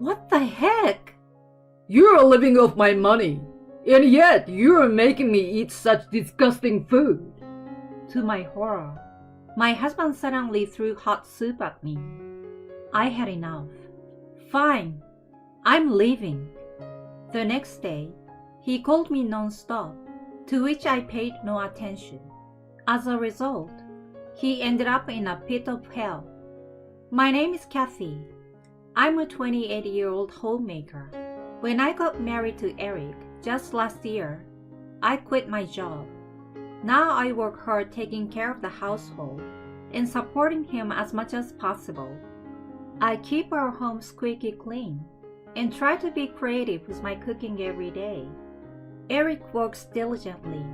What the heck? You're living off my money, and yet you're making me eat such disgusting food. To my horror, my husband suddenly threw hot soup at me. I had enough. Fine, I'm leaving. The next day, he called me non-stop, to which I paid no attention. As a result, he ended up in a pit of hell. My name is Kathy. I'm a 28-year-old homemaker. When I got married to Eric just last year, I quit my job. Now I work hard taking care of the household and supporting him as much as possible. I keep our home squeaky clean and try to be creative with my cooking every day. Eric works diligently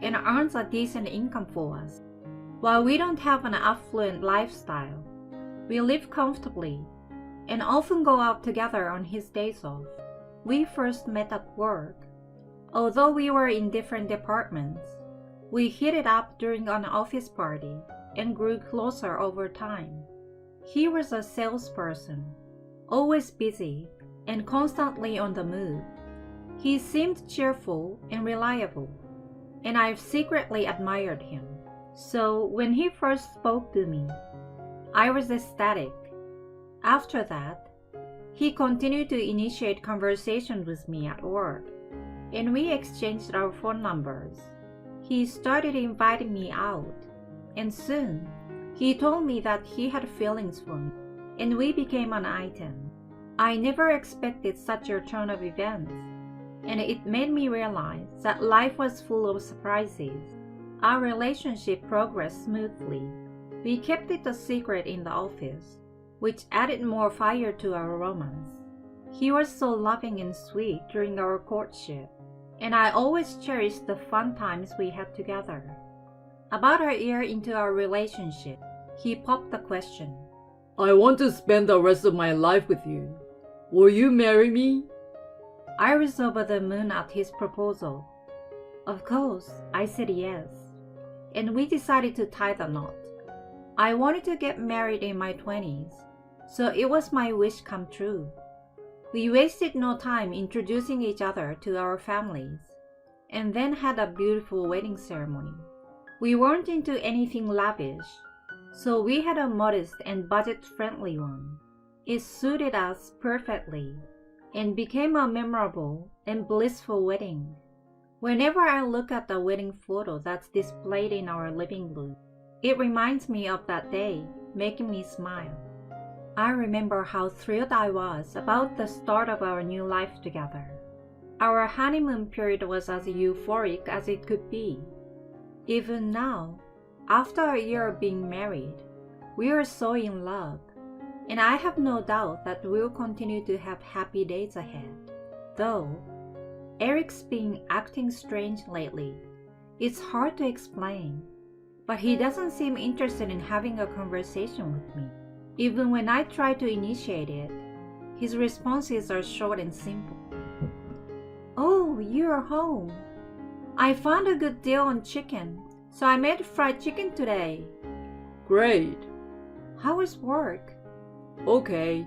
and earns a decent income for us. While we don't have an affluent lifestyle, we live comfortably and often go out together on his days off. We first met at work. Although we were in different departments, we hit it up during an office party and grew closer over time. He was a salesperson, always busy and constantly on the move. He seemed cheerful and reliable, and I've secretly admired him. So when he first spoke to me, I was ecstatic. After that, he continued to initiate conversations with me at work, and we exchanged our phone numbers. He started inviting me out, and soon he told me that he had feelings for me, and we became an item. I never expected such a turn of events, and it made me realize that life was full of surprises. Our relationship progressed smoothly. We kept it a secret in the office, which added more fire to our romance. He was so loving and sweet during our courtship, and I always cherished the fun times we had together. About a year into our relationship, he popped the question. I want to spend the rest of my life with you. Will you marry me? I was over the moon at his proposal. Of course, I said yes, and we decided to tie the knot. I wanted to get married in my 20s, so it was my wish come true. We wasted no time introducing each other to our families, and then had a beautiful wedding ceremony. We weren't into anything lavish, so we had a modest and budget-friendly one. It suited us perfectly and became a memorable and blissful wedding. Whenever I look at the wedding photo that's displayed in our living room, it reminds me of that day, making me smile. I remember how thrilled I was about the start of our new life together. Our honeymoon period was as euphoric as it could be. Even now, after a year of being married, we are so in love, and I have no doubt that we'll continue to have happy days ahead. Though, Eric's been acting strange lately. It's hard to explain, but he doesn't seem interested in having a conversation with me. Even when I try to initiate it, his responses are short and simple. Oh, you're home. I found a good deal on chicken, so I made fried chicken today. Great. How was work? Okay.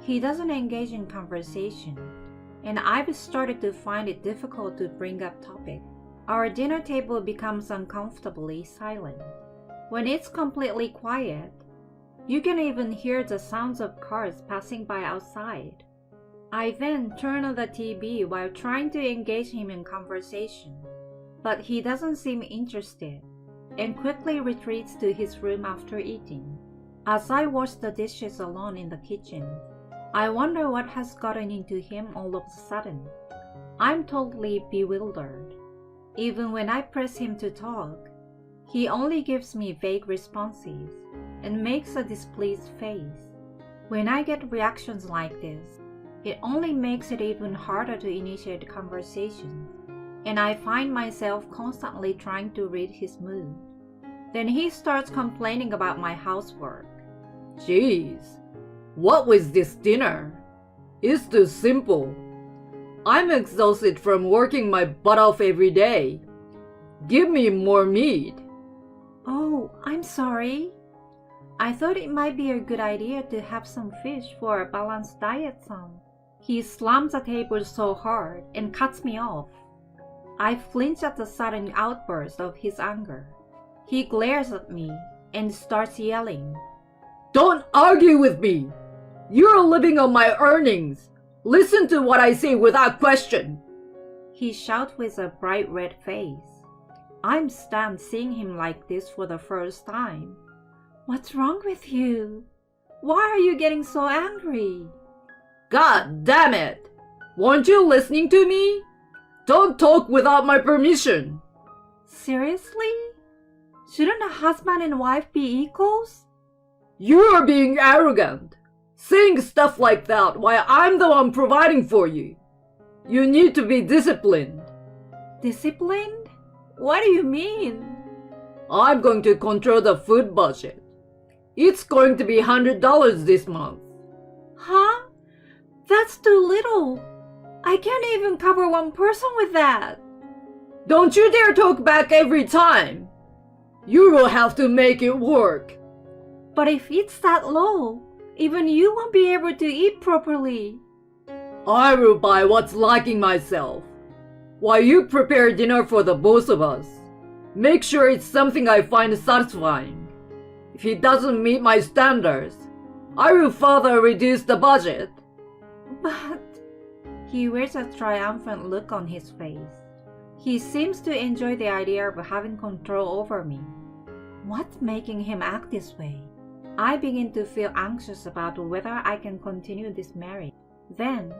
He doesn't engage in conversation, and I've started to find it difficult to bring up topic. Our dinner table becomes uncomfortably silent. When it's completely quiet, you can even hear the sounds of cars passing by outside. I then turn on the TV while trying to engage him in conversation, but he doesn't seem interested and quickly retreats to his room after eating. As I wash the dishes alone in the kitchen, I wonder what has gotten into him all of a sudden. I'm totally bewildered. Even when I press him to talk, he only gives me vague responses and makes a displeased face. When I get reactions like this, it only makes it even harder to initiate conversations, and I find myself constantly trying to read his mood. Then he starts complaining about my housework. Jeez, what was this dinner? It's too simple. I'm exhausted from working my butt off every day. Give me more meat. Oh, I'm sorry. I thought it might be a good idea to have some fish for a balanced diet, son. He slams the table so hard and cuts me off. I flinch at the sudden outburst of his anger. He glares at me and starts yelling. Don't argue with me! You're living on my earnings! Listen to what I say without question! He shouts with a bright red face. I'm stunned seeing him like this for the first time. What's wrong with you? Why are you getting so angry? God damn it! Weren't you listening to me? Don't talk without my permission! Seriously? Shouldn't a husband and wife be equals? You're being arrogant, saying stuff like that while I'm the one providing for you. You need to be disciplined. Disciplined? What do you mean? I'm going to control the food budget. It's going to be $100 this month. Huh? That's too little. I can't even cover one person with that. Don't you dare talk back every time. You will have to make it work. But if it's that low, even you won't be able to eat properly. I will buy what's lacking myself, while you prepare dinner for the both of us. Make sure it's something I find satisfying. If it doesn't meet my standards, I will further reduce the budget. But he wears a triumphant look on his face. He seems to enjoy the idea of having control over me. What's making him act this way? I begin to feel anxious about whether I can continue this marriage. Then,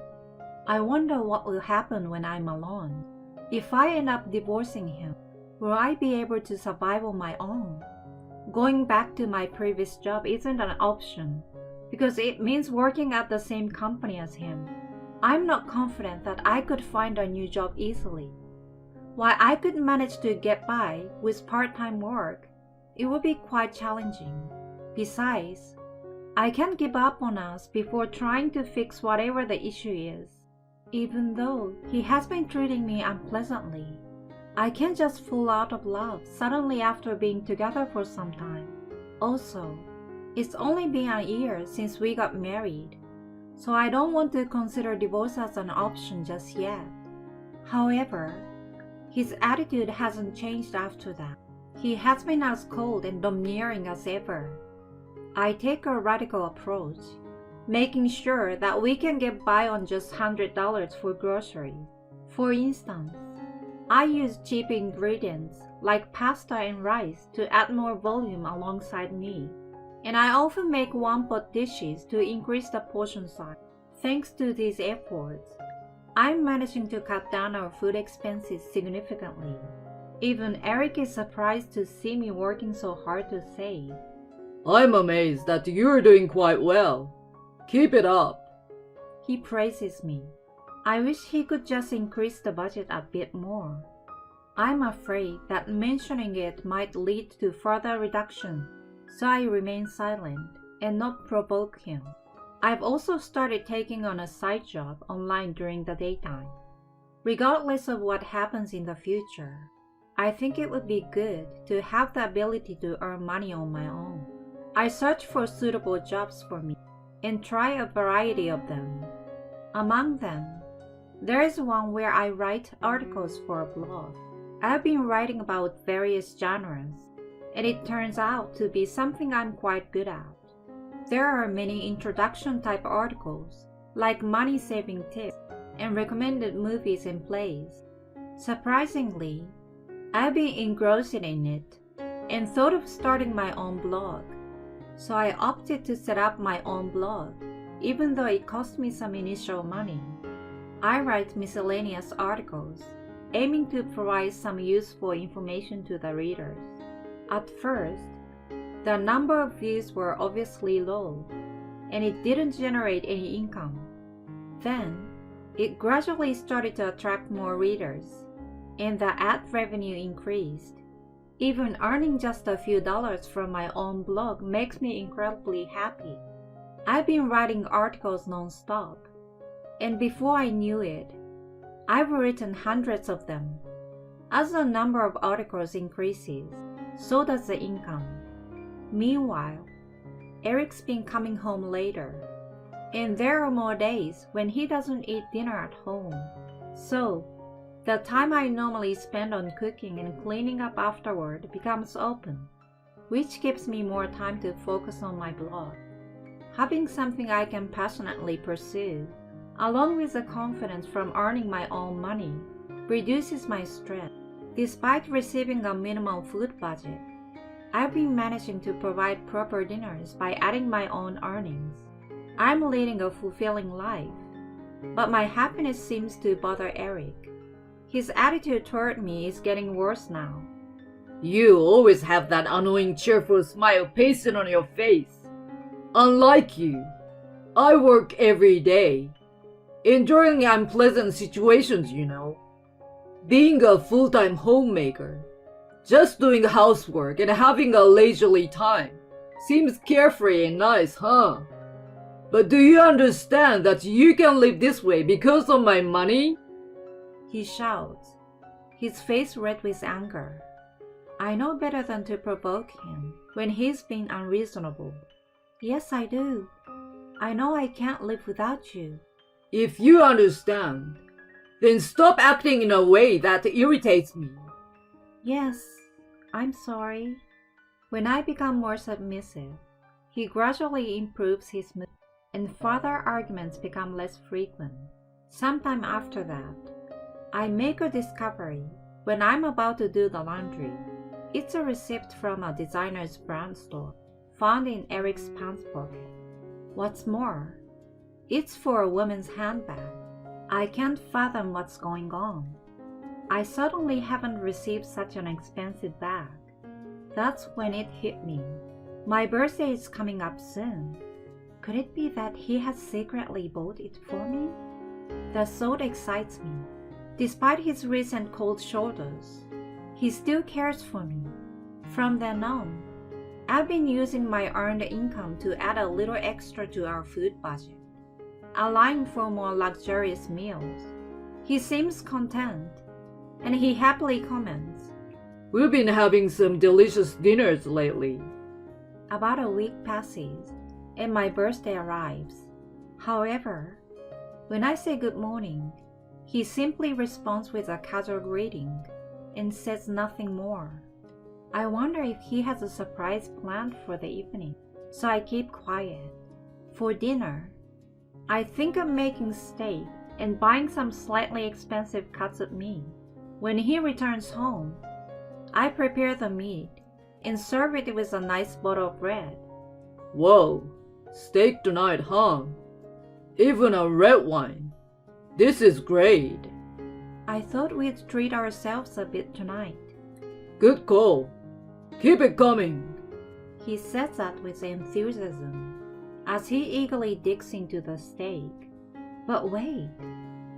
I wonder what will happen when I'm alone. If I end up divorcing him, will I be able to survive on my own? Going back to my previous job isn't an option because it means working at the same company as him. I'm not confident that I could find a new job easily. While I could manage to get by with part-time work, it would be quite challenging. Besides, I can't give up on us before trying to fix whatever the issue is. Even though he has been treating me unpleasantly, I can't just fall out of love suddenly after being together for some time. Also, it's only been a year since we got married, so I don't want to consider divorce as an option just yet. However, his attitude hasn't changed after that. He has been as cold and domineering as ever. I take a radical approach, making sure that we can get by on just $100 for groceries. For instance, I use cheap ingredients like pasta and rice to add more volume alongside meat, and I often make one-pot dishes to increase the portion size. Thanks to these efforts, I'm managing to cut down our food expenses significantly. Even Eric is surprised to see me working so hard to save. I'm amazed that you're doing quite well. Keep it up. He praises me. I wish he could just increase the budget a bit more. I'm afraid that mentioning it might lead to further reduction, so I remain silent and not provoke him. I've also started taking on a side job online during the daytime. Regardless of what happens in the future, I think it would be good to have the ability to earn money on my own. I search for suitable jobs for me and try a variety of them. Among them, there is one where I write articles for a blog. I've been writing about various genres, and it turns out to be something I'm quite good at. There are many introduction type articles, like money-saving tips and recommended movies and plays. Surprisingly, I've been engrossed in it and thought of starting my own blog. So I opted to set up my own blog, even though it cost me some initial money. I write miscellaneous articles, aiming to provide some useful information to the readers. At first, the number of views were obviously low, and it didn't generate any income. Then, it gradually started to attract more readers, and the ad revenue increased. Even earning just a few dollars from my own blog makes me incredibly happy. I've been writing articles non-stop, and before I knew it, I've written hundreds of them. As the number of articles increases, so does the income. Meanwhile, Eric's been coming home later, and there are more days when he doesn't eat dinner at home. So, the time I normally spend on cooking and cleaning up afterward becomes open, which gives me more time to focus on my blog. Having something I can passionately pursue, along with the confidence from earning my own money, reduces my stress. Despite receiving a minimal food budget, I've been managing to provide proper dinners by adding my own earnings. I'm leading a fulfilling life, but my happiness seems to bother Eric. His attitude toward me is getting worse now. You always have that annoying cheerful smile pasted on your face. Unlike you, I work every day, enduring unpleasant situations, you know. Being a full-time homemaker, just doing housework and having a leisurely time seems carefree and nice, huh? But do you understand that you can live this way because of my money? He shouts, his face red with anger. I know better than to provoke him when he's being unreasonable. Yes, I do. I know I can't live without you. If you understand, then stop acting in a way that irritates me. Yes, I'm sorry. When I become more submissive, he gradually improves his mood, and further arguments become less frequent. Sometime after that, I make a discovery when I'm about to do the laundry. It's a receipt from a designer's brand store, found in Eric's pants pocket. What's more, it's for a woman's handbag. I can't fathom what's going on. I certainly haven't received such an expensive bag. That's when it hit me. My birthday is coming up soon. Could it be that he has secretly bought it for me? The thought excites me. Despite his recent cold shoulders, he still cares for me. From then on, I've been using my earned income to add a little extra to our food budget, allowing for more luxurious meals. He seems content, and he happily comments, We've been having some delicious dinners lately. About a week passes, and my birthday arrives. However, when I say good morning, he simply responds with a casual greeting and says nothing more. I wonder if he has a surprise planned for the evening, so I keep quiet. For dinner, I think of making steak and buying some slightly expensive cuts of meat. When he returns home, I prepare the meat and serve it with a nice bottle of bread. Whoa, steak tonight, huh? Even a red wine. This is great. I thought we'd treat ourselves a bit tonight. Good call. Keep it coming. He says that with enthusiasm as he eagerly digs into the steak. But wait,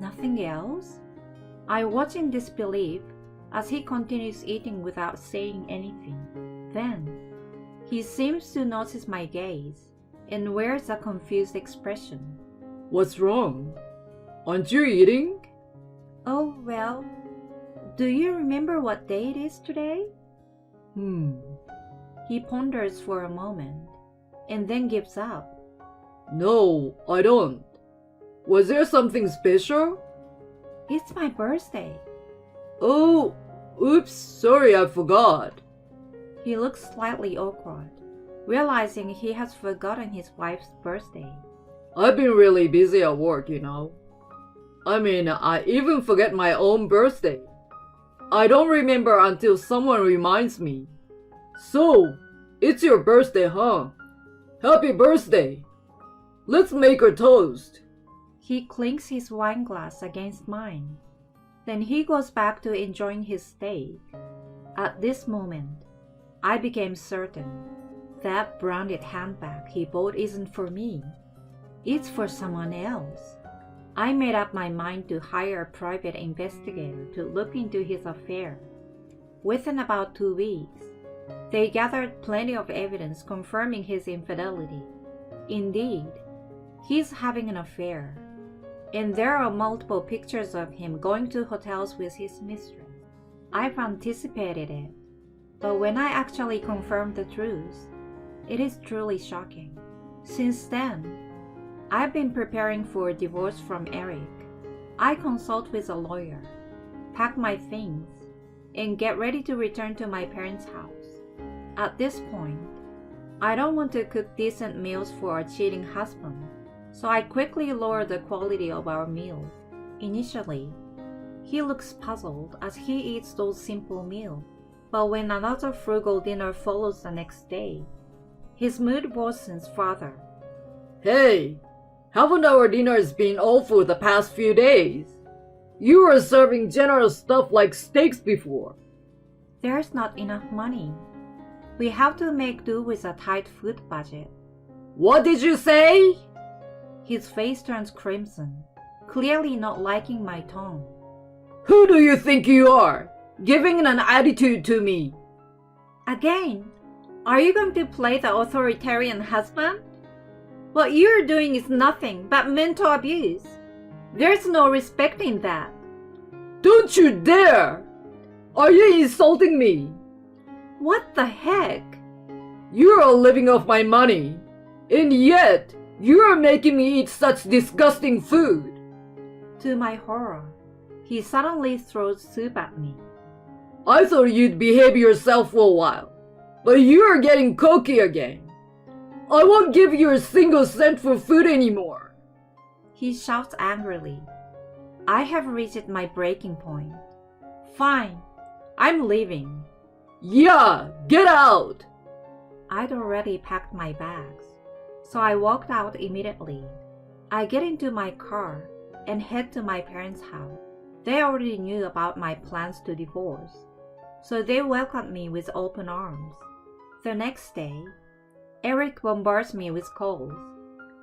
nothing else? I watch in disbelief as he continues eating without saying anything. Then, he seems to notice my gaze and wears a confused expression. What's wrong? Aren't you eating? Oh, well, do you remember what day it is today? He ponders for a moment and then gives up. No, I don't. Was there something special? It's my birthday. Oh, oops, sorry, I forgot. He looks slightly awkward, realizing he has forgotten his wife's birthday. I've been really busy at work, you know. I even forget my own birthday. I don't remember until someone reminds me. So, it's your birthday, huh? Happy birthday! Let's make a toast. He clinks his wine glass against mine. Then he goes back to enjoying his steak. At this moment, I became certain that branded handbag he bought isn't for me. It's for someone else. I made up my mind to hire a private investigator to look into his affair. Within about 2 weeks, they gathered plenty of evidence confirming his infidelity. Indeed, he's having an affair, and there are multiple pictures of him going to hotels with his mistress. I've anticipated it, but when I actually confirmed the truth, It is truly shocking. Since then, I've been preparing for a divorce from Eric. I consult with a lawyer, pack my things, and get ready to return to my parents' house. At this point, I don't want to cook decent meals for a cheating husband, so I quickly lower the quality of our meals. Initially, he looks puzzled as he eats those simple meals, but when another frugal dinner follows the next day, his mood worsens further. Hey, haven't our dinners been awful the past few days? You were serving generous stuff like steaks before. There's not enough money. We have to make do with a tight food budget. What did you say? His face turns crimson, clearly not liking my tone. Who do you think you are, giving an attitude to me? Again, are you going to play the authoritarian husband? What you're doing is nothing but mental abuse. There's no respecting that. Don't you dare! Are you insulting me? What the heck? You're living off my money, and yet you're making me eat such disgusting food. To my horror, he suddenly throws soup at me. I thought you'd behave yourself for a while, but you're getting cocky again. I won't give you a single cent for food anymore. He shouts angrily. I have reached my breaking point. Fine, I'm leaving. Yeah, get out! I'd already packed my bags, so I walked out immediately. I get into my car and head to my parents' house. They already knew about my plans to divorce, so they welcomed me with open arms. The next day, Eric bombards me with calls,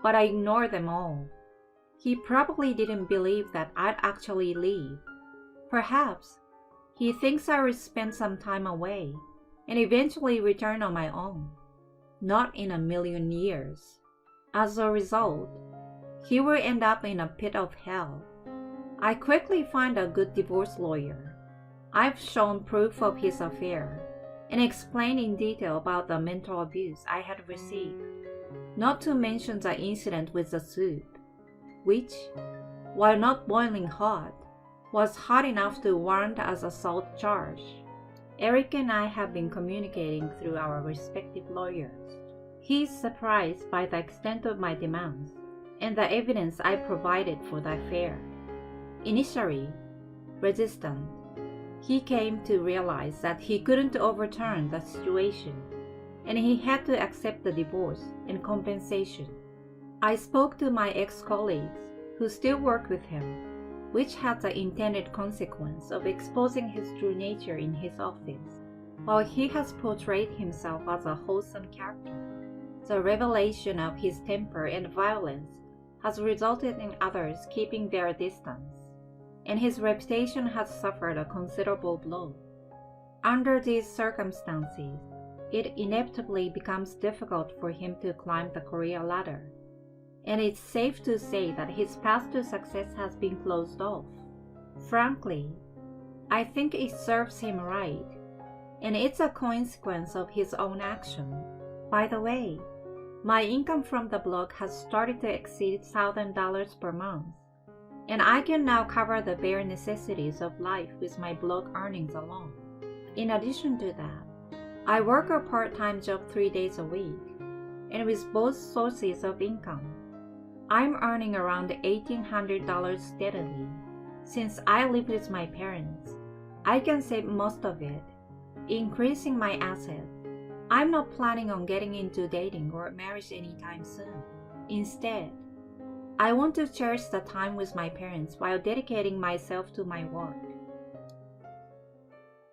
but I ignore them all. He probably didn't believe that I'd actually leave. Perhaps he thinks I will spend some time away and eventually return on my own. Not in a million years. As a result, he will end up in a pit of hell. I quickly find a good divorce lawyer. I've shown proof of his affair and explained in detail about the mental abuse I had received, not to mention the incident with the soup, which, while not boiling hot, was hot enough to warrant as assault charge. Eric and I have been communicating through our respective lawyers. He is surprised by the extent of my demands and the evidence I provided for the affair. Initially resistant, he came to realize that he couldn't overturn the situation, and he had to accept the divorce and compensation. I spoke to my ex-colleagues who still work with him, which had the intended consequence of exposing his true nature in his office. While he has portrayed himself as a wholesome character, the revelation of his temper and violence has resulted in others keeping their distance, and his reputation has suffered a considerable blow. Under these circumstances, it inevitably becomes difficult for him to climb the career ladder, and it's safe to say that his path to success has been closed off. Frankly, I think it serves him right, and it's a consequence of his own action. By the way, my income from the blog has started to exceed $1,000 per month, and I can now cover the bare necessities of life with my blog earnings alone. In addition to that, I work a part-time job 3 days a week, and with both sources of income, I'm earning around $1,800 steadily. Since I live with my parents, I can save most of it, increasing my assets. I'm not planning on getting into dating or marriage anytime soon. Instead, I want to cherish the time with my parents while dedicating myself to my work.